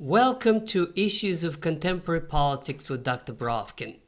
Welcome to Issues of Contemporary Politics with Dr. Brovkin.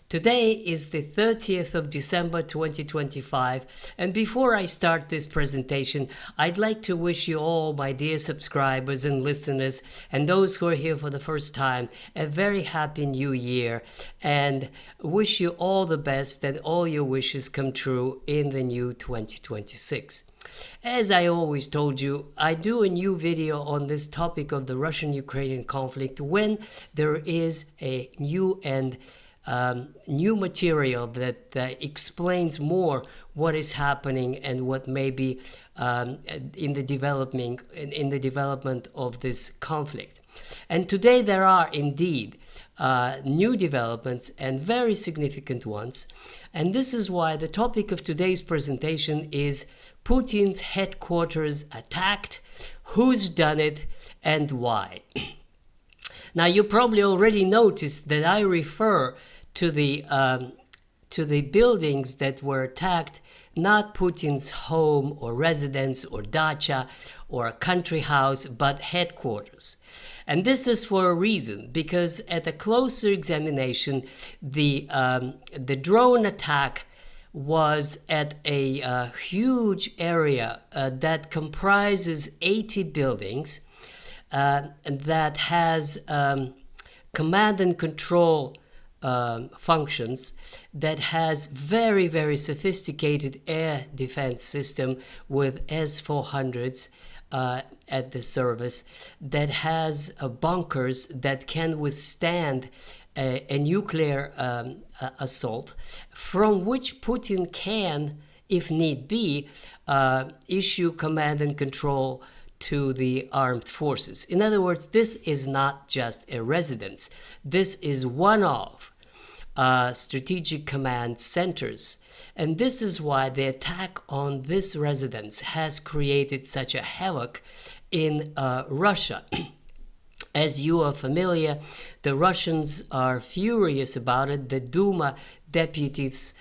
Today is the 30th of December 2025, and before I start this presentation, I'd like to wish you all, my dear subscribers and listeners, and those who are here for the first time, a very happy new year, and wish you all the best, that all your wishes come true in the new 2026. As I always told you, I do a new video on this topic of the Russian-Ukrainian conflict when there is a new material that explains more what is happening and what may be in the development of this conflict. And today there are indeed new developments and very significant ones. And this is why the topic of today's presentation is Putin's headquarters attacked, who's done it, and why. Now, you probably already noticed that I refer to the buildings that were attacked, not Putin's home or residence or dacha or a country house, but headquarters. And this is for a reason, because at a closer examination, the drone attack was at a huge area that comprises 80 buildings that has command and control functions, that has very, very sophisticated air defense system with S-400s at the service, that has bunkers that can withstand a nuclear assault, from which Putin can, if need be, issue command and control to the armed forces. In other words, this is not just a residence. This is one of strategic command centers. And this is why the attack on this residence has created such a havoc in Russia. As you are familiar, the Russians are furious about it. The Duma deputies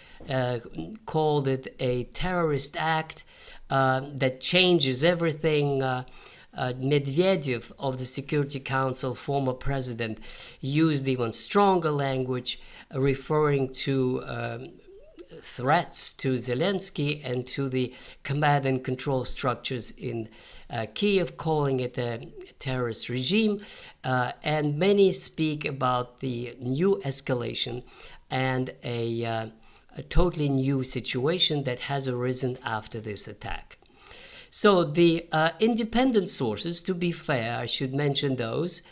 called it a terrorist act that changes everything. Medvedev of the Security Council, former president, used even stronger language, referring to threats to Zelenskyy and to the command and control structures in Kiev, calling it a terrorist regime. And many speak about the new escalation and a totally new situation that has arisen after this attack. So the independent sources, to be fair, I should mention those,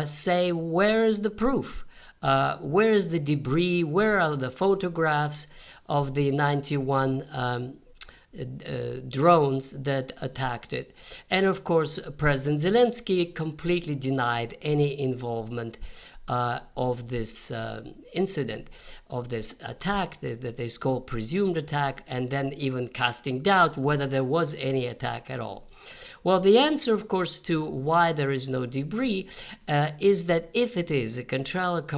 say, where is the proof? Where is the debris? Where are the photographs of the 91 drones that attacked it? And of course, President Zelenskyy completely denied any involvement of this incident, of this attack that is called presumed attack, and then even casting doubt whether there was any attack at all. Well, the answer, of course, to why there is no debris is that if it is a command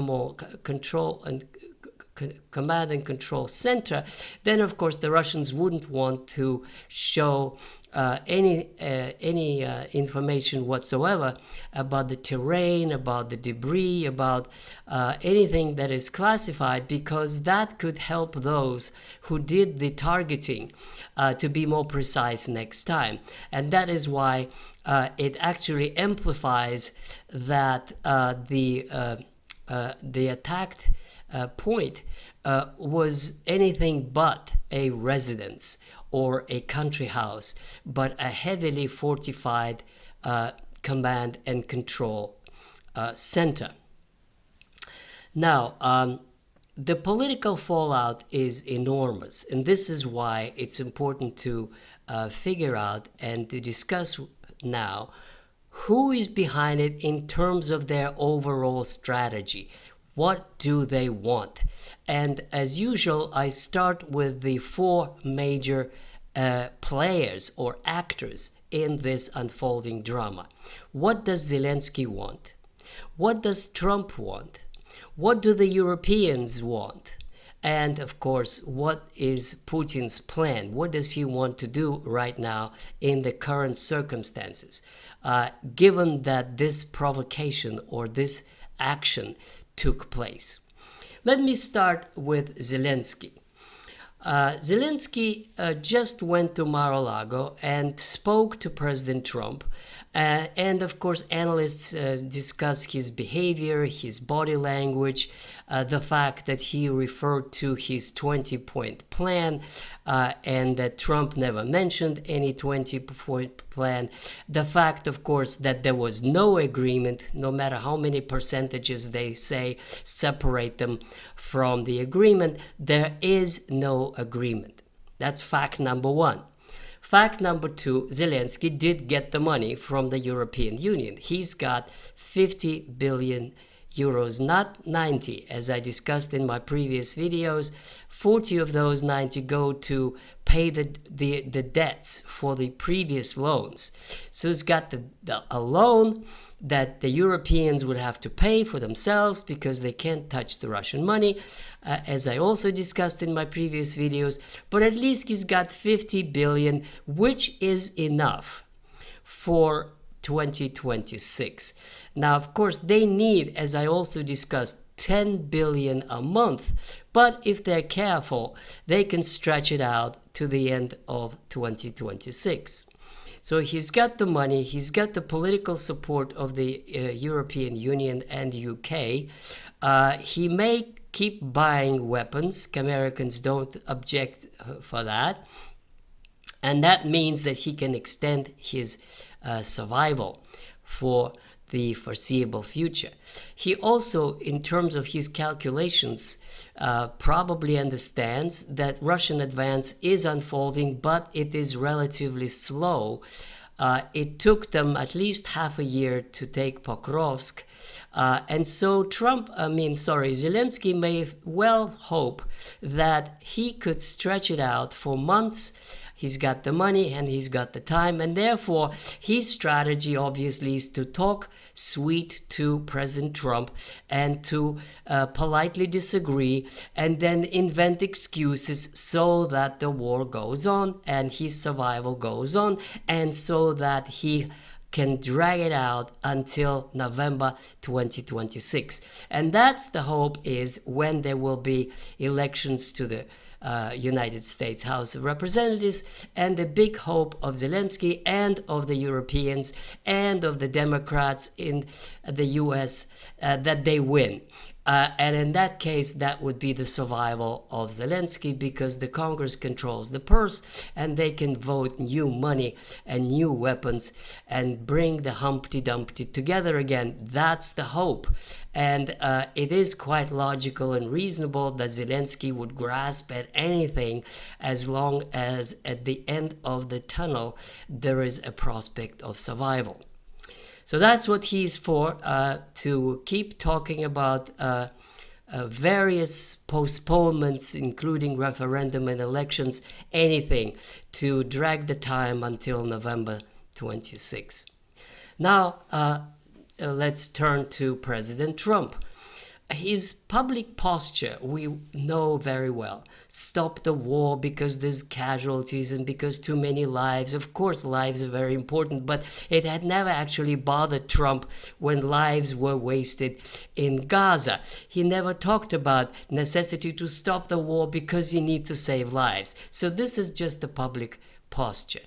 and control center, then of course the Russians wouldn't want to show any information whatsoever about the terrain, about the debris, about anything that is classified, because that could help those who did the targeting to be more precise next time. And that is why it actually amplifies that the attacked point was anything but a residence or a country house, but a heavily fortified command and control center. Now, the political fallout is enormous, and this is why it's important to figure out and to discuss now who is behind it in terms of their overall strategy. What do they want? And as usual, I start with the four major players or actors in this unfolding drama. What does Zelenskyy want? What does Trump want? What do the Europeans want? And of course, what is Putin's plan? What does he want to do right now in the current circumstances? given that this provocation or this action took place. Let me start with Zelenskyy. Zelenskyy just went to Mar-a-Lago and spoke to President Trump. And of course, analysts discuss his behavior, his body language, the fact that he referred to his 20-point plan, and that Trump never mentioned any 20-point plan. The fact, of course, that there was no agreement, no matter how many percentages they say separate them from the agreement, there is no agreement. That's fact number one. Fact number two, Zelenskyy did get the money from the European Union. He's got 50 billion euros, not 90, as I discussed in my previous videos. 40 of those 90 go to pay the debts for the previous loans. So he's got a loan that the Europeans would have to pay for themselves because they can't touch the Russian money, as I also discussed in my previous videos. But at least he's got 50 billion, which is enough for 2026. Now, of course, they need, as I also discussed, 10 billion a month. But if they're careful, they can stretch it out to the end of 2026. So he's got the money, he's got the political support of the European Union and UK. He may keep buying weapons. Americans don't object for that. And that means that he can extend his survival for the foreseeable future. He also, in terms of his calculations, probably understands that Russian advance is unfolding, but it is relatively slow. It took them at least half a year to take Pokrovsk. And so Zelenskyy may well hope that he could stretch it out for months. He's got the money and he's got the time, and therefore his strategy obviously is to talk sweet to President Trump and to politely disagree and then invent excuses so that the war goes on and his survival goes on, and so that he can drag it out until November 2026. And that's the hope, is when there will be elections to the United States House of Representatives, and the big hope of Zelenskyy and of the Europeans and of the Democrats in the US that they win. And in that case, that would be the survival of Zelenskyy, because the Congress controls the purse and they can vote new money and new weapons and bring the Humpty Dumpty together again. That's the hope. And it is quite logical and reasonable that Zelenskyy would grasp at anything as long as at the end of the tunnel there is a prospect of survival. So that's what he's for, to keep talking about various postponements, including referendum and elections, anything to drag the time until November 26. Now, let's turn to President Trump. His public posture, we know very well. Stop the war because there's casualties and because too many lives. Of course, lives are very important, but it had never actually bothered Trump when lives were wasted in Gaza. He never talked about necessity to stop the war because you need to save lives. So this is just the public posture.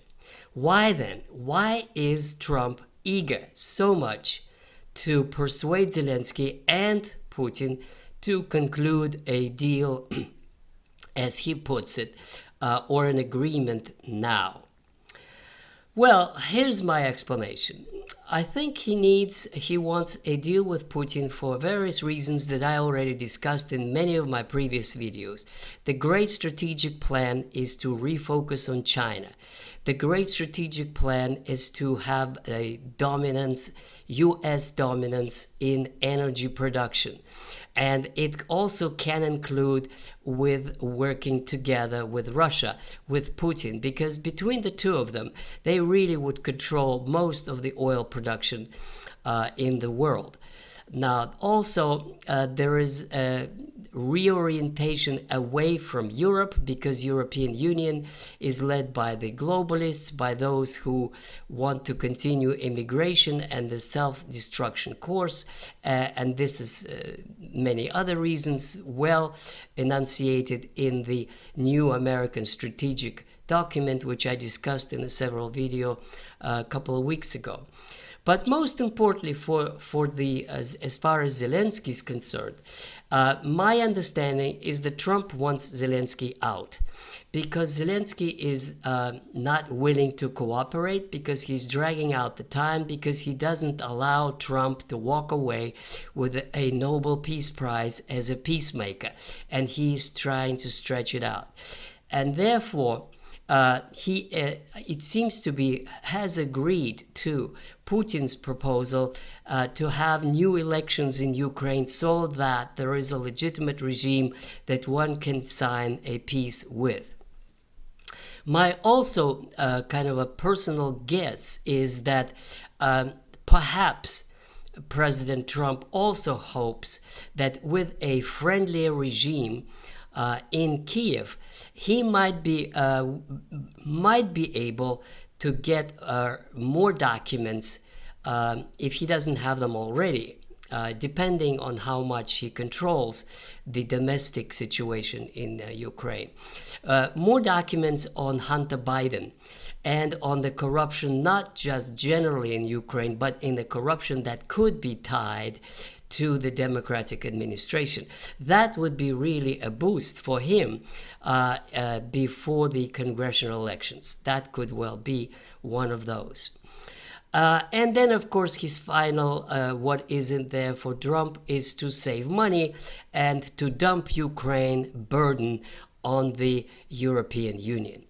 Why then? Why is Trump eager so much to persuade Zelenskyy and Putin to conclude a deal, as he puts it, or an agreement now? Well, here's my explanation. I think he wants a deal with Putin for various reasons that I already discussed in many of my previous videos. The great strategic plan is to refocus on China. The great strategic plan is to have a dominance, U.S. dominance in energy production. And it also can include with working together with Russia, with Putin, because between the two of them, they really would control most of the oil production in the world. Now, also, there is a reorientation away from Europe, because European Union is led by the globalists, by those who want to continue immigration and the self-destruction course, and this is many other reasons well enunciated in the new American strategic document, which I discussed in a several video a couple of weeks ago. But most importantly, for the as far as Zelenskyy is concerned, my understanding is that Trump wants Zelenskyy out, because Zelenskyy is not willing to cooperate, because he's dragging out the time, because he doesn't allow Trump to walk away with a Nobel Peace Prize as a peacemaker, and he's trying to stretch it out. And therefore, it seems to be, has agreed to Putin's proposal to have new elections in Ukraine, so that there is a legitimate regime that one can sign a peace with. My also kind of a personal guess is that perhaps President Trump also hopes that with a friendlier regime in Kiev, he might be able to get more documents if he doesn't have them already, depending on how much he controls the domestic situation in Ukraine. More documents on Hunter Biden and on the corruption, not just generally in Ukraine, but in the corruption that could be tied to the Democratic administration. That would be really a boost for him before the congressional elections. That could well be one of those. And then, of course, his final, what isn't there for Trump, is to save money and to dump Ukraine burden on the European Union.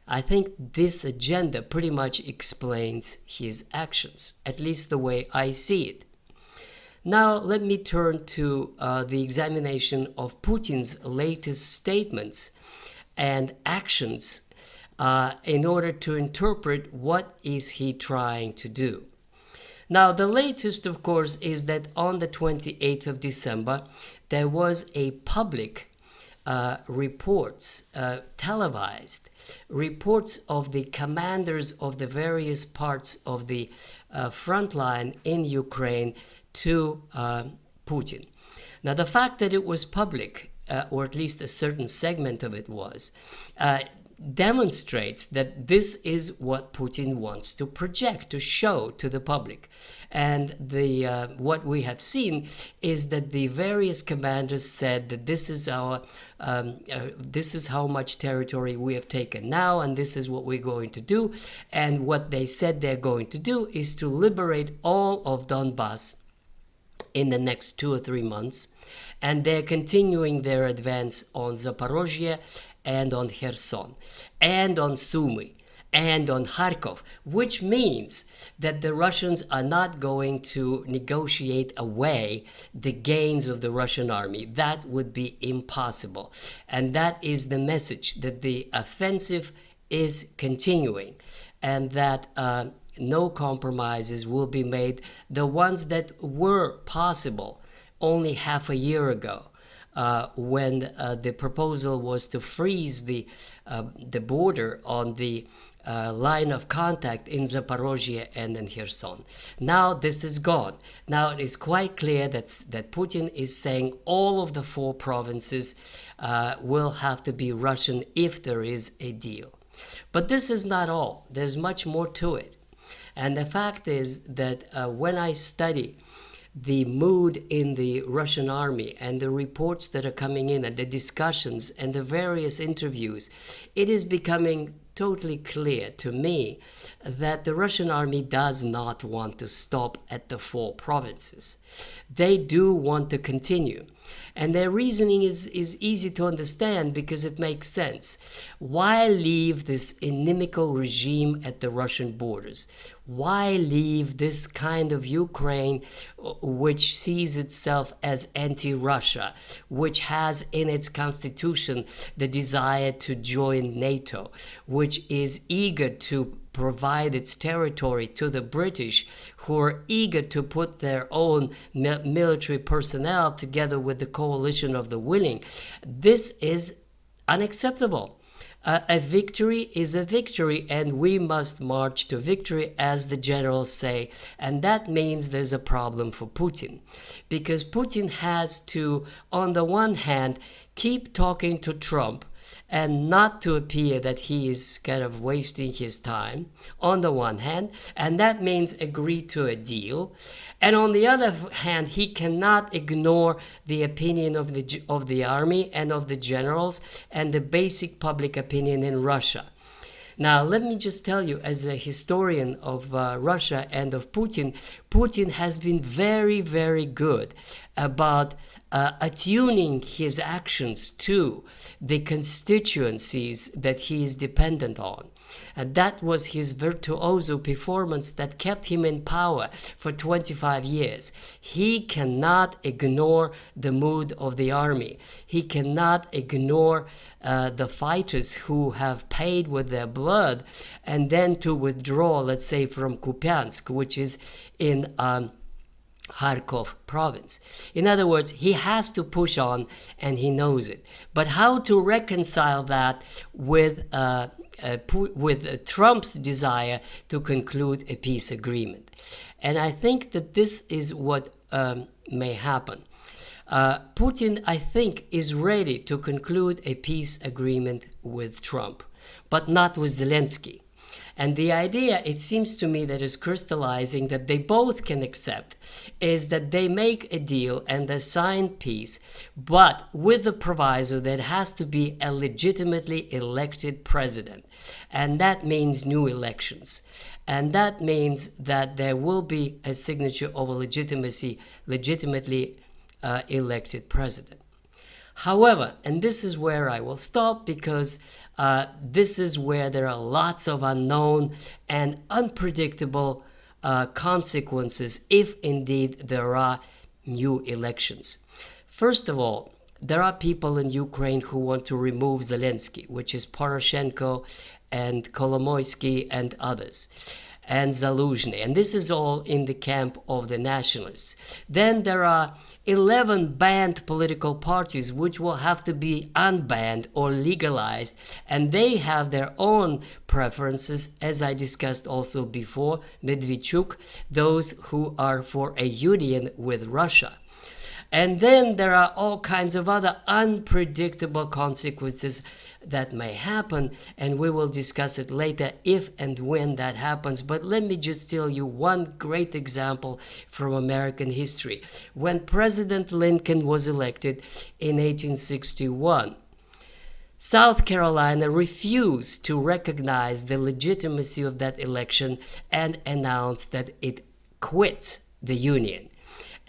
I think this agenda pretty much explains his actions, at least the way I see it. Now, let me turn to the examination of Putin's latest statements and actions in order to interpret what is he trying to do. Now, the latest, of course, is that on the 28th of December, there was a public reports, televised reports of the commanders of the various parts of the front line in Ukraine to Putin. Now, the fact that it was public, or at least a certain segment of it was, demonstrates that this is what Putin wants to project, to show to the public. And what we have seen is that the various commanders said that this is how much territory we have taken now, and this is what we're going to do. And what they said they're going to do is to liberate all of Donbass in the next 2 or 3 months, and they're continuing their advance on Zaporozhye and on Kherson and on Sumy and on Kharkov, which means that the Russians are not going to negotiate away the gains of the Russian army. That would be impossible. And that is the message, that the offensive is continuing, and that no compromises will be made. The ones that were possible only half a year ago, when the proposal was to freeze the border on the line of contact in Zaporozhye and in Kherson. Now this is gone. Now it is quite clear that Putin is saying all of the 4 provinces will have to be Russian if there is a deal. But this is not all. There's much more to it. And the fact is that when I study the mood in the Russian army and the reports that are coming in and the discussions and the various interviews, it is becoming totally clear to me that the Russian army does not want to stop at the 4 provinces. They do want to continue. And their reasoning is easy to understand because it makes sense. Why leave this inimical regime at the Russian borders? why leave this kind of Ukraine, which sees itself as anti-Russia, which has in its constitution the desire to join NATO, which is eager to provide its territory to the British, who are eager to put their own military personnel together with the coalition of the willing. This is unacceptable. A victory is a victory, and we must march to victory, as the generals say. And that means there's a problem for Putin, because Putin has to, on the one hand, keep talking to Trump and not to appear that he is kind of wasting his time, on the one hand, and that means agree to a deal. And on the other hand, he cannot ignore the opinion of the army and of the generals and the basic public opinion in Russia. Now, let me just tell you, as a historian of Russia and of Putin, Putin has been very, very good about attuning his actions to the constituencies that he is dependent on. And that was his virtuoso performance that kept him in power for 25 years. He cannot ignore the mood of the army. He cannot ignore the fighters who have paid with their blood, and then to withdraw, let's say, from Kupiansk, which is in Kharkov province. In other words, he has to push on, and he knows it. But how to reconcile that with Trump's desire to conclude a peace agreement? And I think that this is what may happen. Putin, I think, is ready to conclude a peace agreement with Trump, but not with Zelenskyy. And the idea, it seems to me, that is crystallizing, that they both can accept, is that they make a deal and they sign peace, but with the proviso that it has to be a legitimately elected president. And that means new elections. And that means that there will be a signature of a legitimately elected president. However, and this is where I will stop, because this is where there are lots of unknown and unpredictable consequences if indeed there are new elections. First of all, there are people in Ukraine who want to remove Zelenskyy, which is Poroshenko and Kolomoisky and others, and Zaluzhny. And this is all in the camp of the nationalists. Then there are 11 banned political parties which will have to be unbanned or legalized, and they have their own preferences, as I discussed also before, Medvedchuk, those who are for a union with Russia. And then there are all kinds of other unpredictable consequences that may happen, and we will discuss it later if and when that happens. But let me just tell you one great example from American history. When President Lincoln was elected in 1861, South Carolina refused to recognize the legitimacy of that election and announced that it quits the Union.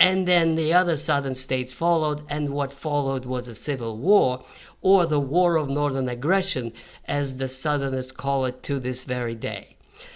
And then the other southern states followed, and what followed was a civil war, or the War of Northern Aggression, as the Southerners call it to this very day.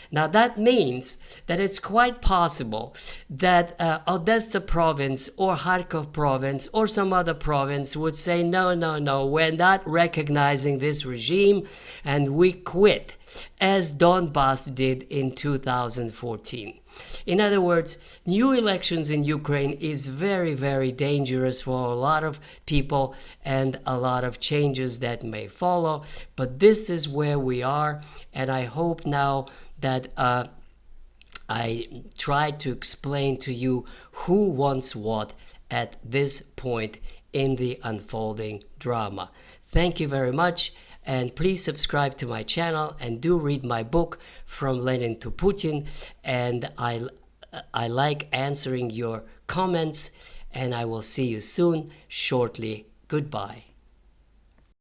Now that means that it's quite possible that Odessa province or Kharkov province or some other province would say, no, we're not recognizing this regime, and we quit, as Donbass did in 2014. In other words, new elections in Ukraine is very, very dangerous for a lot of people and a lot of changes that may follow. But this is where we are, and I hope now that I tried to explain to you who wants what at this point in the unfolding drama. Thank you very much. And please subscribe to my channel, and do read my book, From Lenin to Putin. And I like answering your comments, and I will see you soon, shortly. Goodbye.